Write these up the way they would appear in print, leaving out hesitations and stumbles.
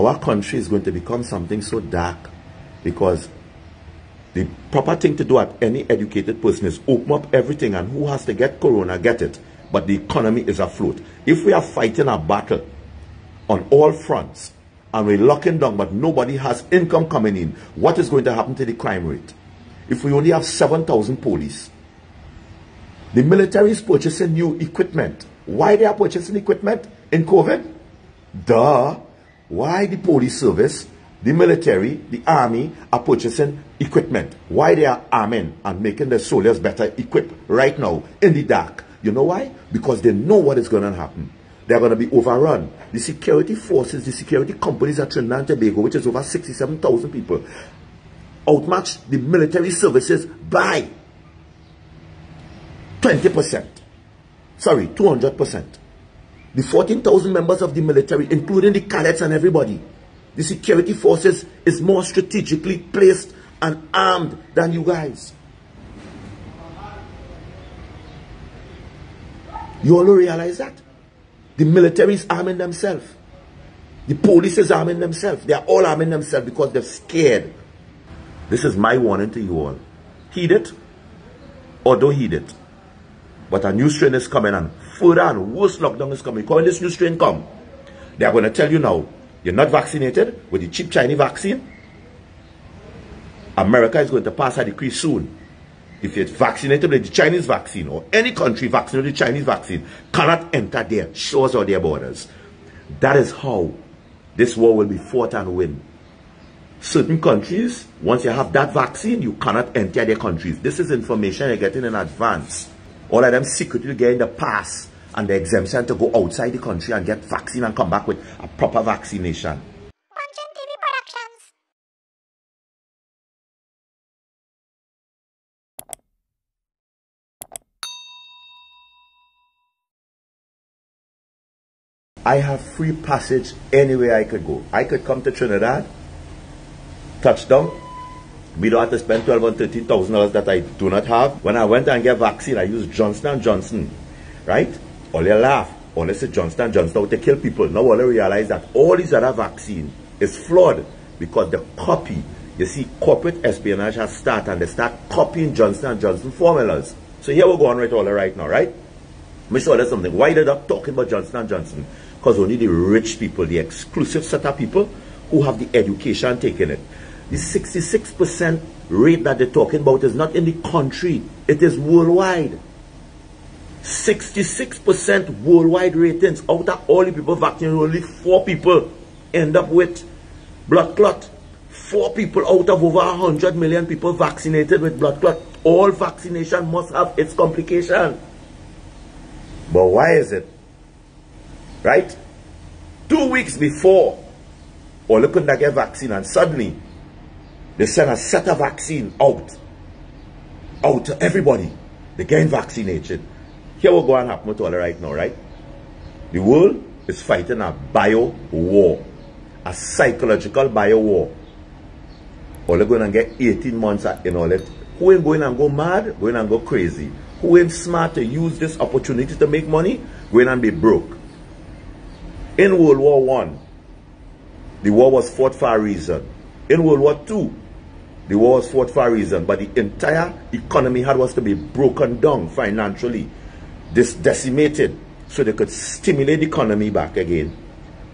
our country is going to become something so dark, because the proper thing to do at any educated person is open up everything, and who has to get corona, get it. But the economy is afloat. If we are fighting a battle on all fronts, and we're locking down, but nobody has income coming in, what is going to happen to the crime rate? If we only have 7,000 police, the military is purchasing new equipment. Why they are purchasing equipment in COVID? Duh. Why the police service, the military, the army are purchasing equipment? Why they are arming and making the soldiers better equipped right now in the dark? You know why? Because they know what is going to happen. They're going to be overrun. The security forces, the security companies at Trinidad and Tobago, which is over 67,000 people, outmatch the military services by 20%. Sorry, 200%. The 14,000 members of the military, including the cadets and everybody, the security forces is more strategically placed and armed than you guys. You all realize that? The military is arming themselves. The police is arming themselves. They are all arming themselves because they're scared. This is my warning to you all. Heed it or don't heed it. But a new strain is coming, and further and worse lockdown is coming. When this new strain come, they are going to tell you now, you're not vaccinated with the cheap Chinese vaccine. America is going to pass a decree soon. If you're vaccinated with the Chinese vaccine, or any country vaccinated with the Chinese vaccine, cannot enter their shores or their borders. That is how this war will be fought and win. Certain countries, once you have that vaccine, you cannot enter their countries. This is information you're getting in advance. All of them secretly getting the pass and the exemption to go outside the country and get vaccine and come back with a proper vaccination. I have free passage anywhere I could go. I could come to Trinidad, touchdown. We don't have to spend $12,000 or $13,000 that I do not have. When I went and get vaccine, I used Johnson & Johnson, right? All you laugh. All you say Johnson & Johnson to kill people. Now all you realize that all these other vaccine is flawed because the copy. You see, corporate espionage has started, and they start copying Johnson & Johnson formulas. So here we're going right now, right? Let me show you something. Why they're not talking about Johnson & Johnson? Because only the rich people, the exclusive set of people who have the education taking it. The 66% rate that they're talking about is not in the country. It is worldwide. 66% worldwide ratings. Out of all the people vaccinated, only 4 people end up with blood clot. 4 people out of over 100 million people vaccinated with blood clot. All vaccination must have its complication. But why is it? Right? 2 weeks before, or looking to get vaccine, and suddenly they send a set of vaccine out to everybody. They getting vaccinated. Here we're going to happen with all right now, right? The world is fighting a bio war, a psychological bio war. All they're going to get 18 months in all it. Who ain't going and go mad? Going and go crazy. Who ain't smart to use this opportunity to make money? Going and be broke. In World War I, the war was fought for a reason. In World War II, the war was fought for a reason, but the entire economy was to be broken down financially, decimated, so they could stimulate the economy back again.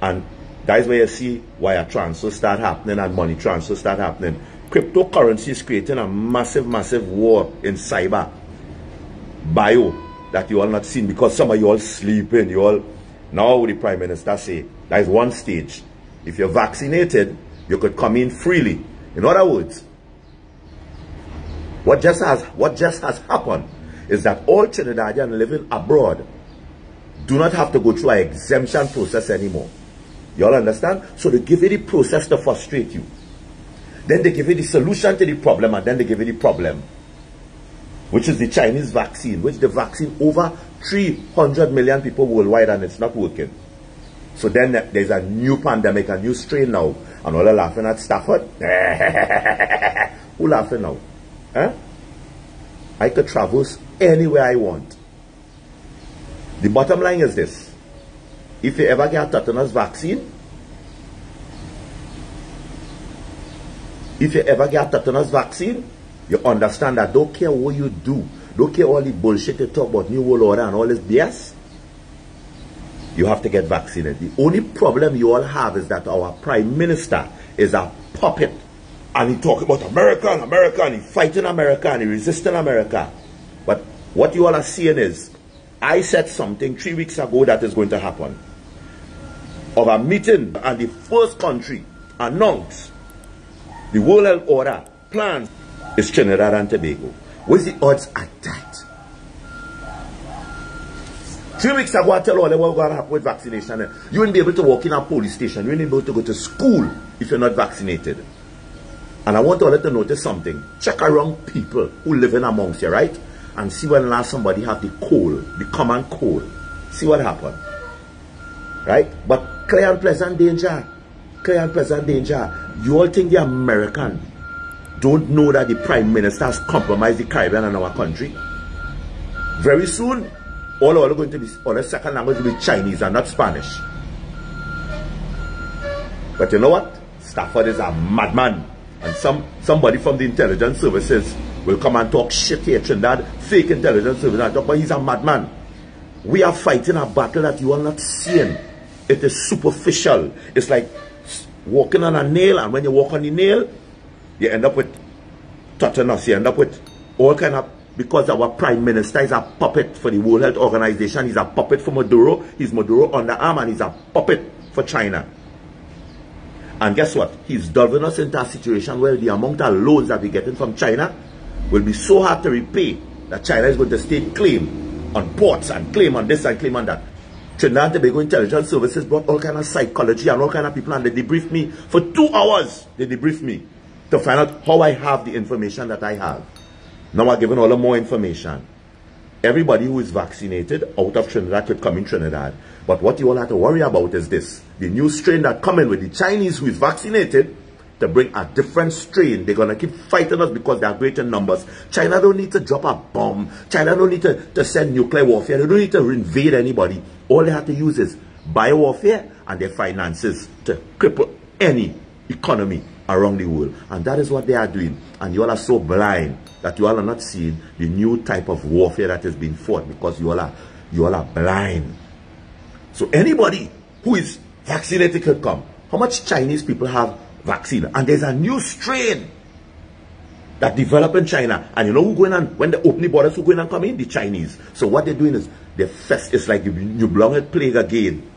And that is where you see wire transfers start happening and money transfers start happening. Cryptocurrency is creating a massive, massive war in cyber, bio, that you all not seen, because some of you all sleeping. You all, now the Prime Minister say, that is one stage. If you're vaccinated, you could come in freely. In other words, what just has happened is that all Trinidadians living abroad do not have to go through an exemption process anymore. You all understand? So they give you the process to frustrate you. Then they give you the solution to the problem, and then they give you the problem, which is the Chinese vaccine, which the vaccine over 300 million people worldwide, and it's not working. So then there's a new pandemic, a new strain now, and all are laughing at Stafford. Who laughing now? Huh? I could traverse anywhere I want. The bottom line is this: if you ever get a tetanus vaccine, If you ever get a tetanus vaccine, you understand that don't care what you do, don't care all the bullshit you talk about New World Order and all this BS, you have to get vaccinated. The only problem you all have is that our Prime Minister is a puppet. And he talk about America and America, and he fighting America and he resisting America. But what you all are seeing is, I said something 3 weeks ago that is going to happen. Of a meeting, and the first country announced the World Health Order plans is Trinidad and Tobago. What's the odds at that? 3 weeks ago, I tell all them what going to happen with vaccination. You won't be able to walk in a police station. You won't be able to go to school if you're not vaccinated. And I want all to notice something. Check around people who live in amongst you, right? And see when last somebody have the cold, the common cold. See what happened. Right? But clear and present danger. Clear and present danger. You all think the American don't know that the Prime Minister has compromised the Caribbean and our country? Very soon, all are going to be, all the second language will be Chinese and not Spanish. But you know what? Stafford is a madman. And somebody from the intelligence services will come and talk shit here, Trinidad, fake intelligence services, and talk about he's a madman. We are fighting a battle that you are not seeing. It is superficial. It's like walking on a nail, and when you walk on the nail, you end up with tetanus. You end up with all kind of, because our Prime Minister is a puppet for the World Health Organization. He's a puppet for Maduro. He's Maduro underarm, and he's a puppet for China. And guess what? He's delving us into a situation where the amount of loans that we're getting from China will be so hard to repay that China is going to stake claim on ports and claim on this and claim on that. Trinidad and Tobago Intelligence Services brought all kind of psychology and all kind of people, and they debriefed me for 2 hours. They debriefed me to find out how I have the information that I have. Now I'm giving all the more information. Everybody who is vaccinated out of Trinidad could come in Trinidad. But what you all have to worry about is this. The new strain that coming with the Chinese who is vaccinated to bring a different strain. They're going to keep fighting us because they are great in numbers. China don't need to drop a bomb. China don't need to send nuclear warfare. They don't need to invade anybody. All they have to use is biowarfare and their finances to cripple any economy around the world. And that is what they are doing. And you all are so blind that you all are not seeing the new type of warfare that is being fought, because you all are blind. So anybody who is vaccinated could come. How much Chinese people have vaccine? And there's a new strain that developed in China. And you know who going on? When they open the borders, who going on come in? The Chinese. So what they're doing is, it's like you belong at plague again.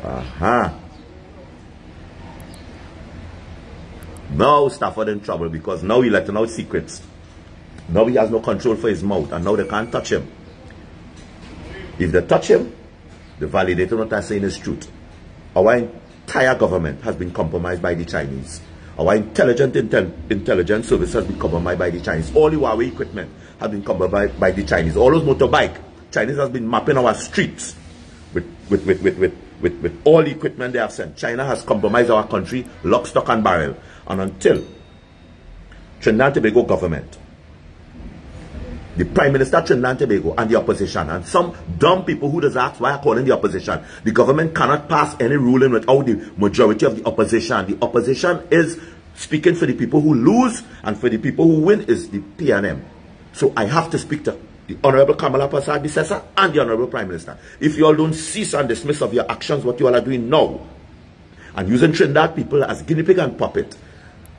Aha. Now Stafford in trouble, because now he letting out secrets. Now he has no control for his mouth, and now they can't touch him. If they touch him, the validator what I'm saying is truth. Our entire government has been compromised by the Chinese. Our intelligence service has been compromised by the Chinese. All the Huawei equipment has been compromised by the Chinese. All those motorbike, Chinese has been mapping our streets with all the equipment they have sent. China has compromised our country, lock, stock and barrel. And until Trinidad and Tobago government, the Prime Minister of Trinidad and Tobago and the opposition, and some dumb people who just ask why I call in the opposition, the government cannot pass any ruling without the majority of the opposition. The opposition is speaking for the people who lose, and for the people who win is the PNM. So I have to speak to the Honorable Kamala Persad-Bissessar and the Honorable Prime Minister. If you all don't cease and dismiss of your actions, what you all are doing now, and using Trinidad people as guinea pig and puppet,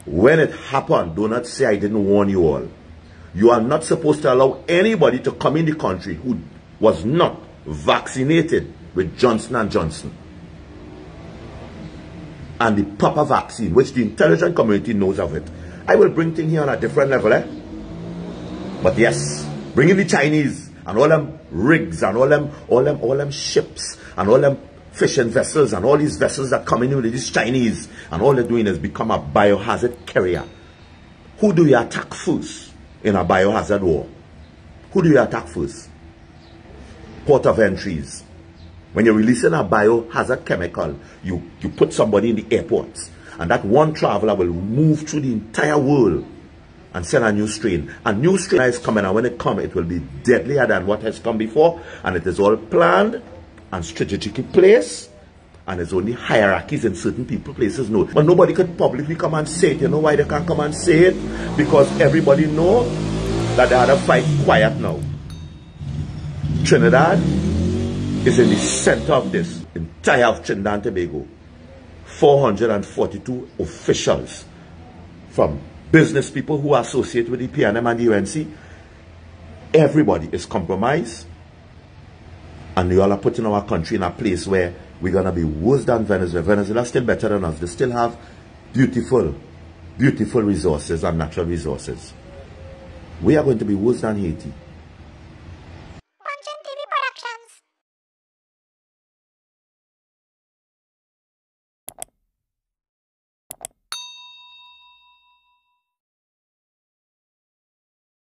when it happened, do not say I didn't warn you all. You are not supposed to allow anybody to come in the country who was not vaccinated with Johnson & Johnson and the proper vaccine, which the intelligence community knows of it. I will bring things here on a different level, But yes, bring in the Chinese and all them rigs and all them ships and all them fishing vessels and all these vessels that come in with these Chinese, and all they're doing is become a biohazard carrier. Who do you attack first in a biohazard war? Who do you attack first? Port of entries. When you're releasing a biohazard chemical, you put somebody in the airports, and that one traveler will move through the entire world and send a new strain. A new strain is coming, and when it comes, it will be deadlier than what has come before, and it is all planned and strategically placed And there's only hierarchies in certain places know. But nobody could publicly come and say it. You know why they can't come and say it? Because everybody know that they had to fight quiet now. Trinidad is in the center of this. Entire of Trinidad and Tobago. 442 officials from business people who are associated with the PNM and the UNC. Everybody is compromised. And they all are putting our country in a place where we're going to be worse than Venezuela. Venezuela is still better than us. They still have beautiful, beautiful resources and natural resources. We are going to be worse than Haiti.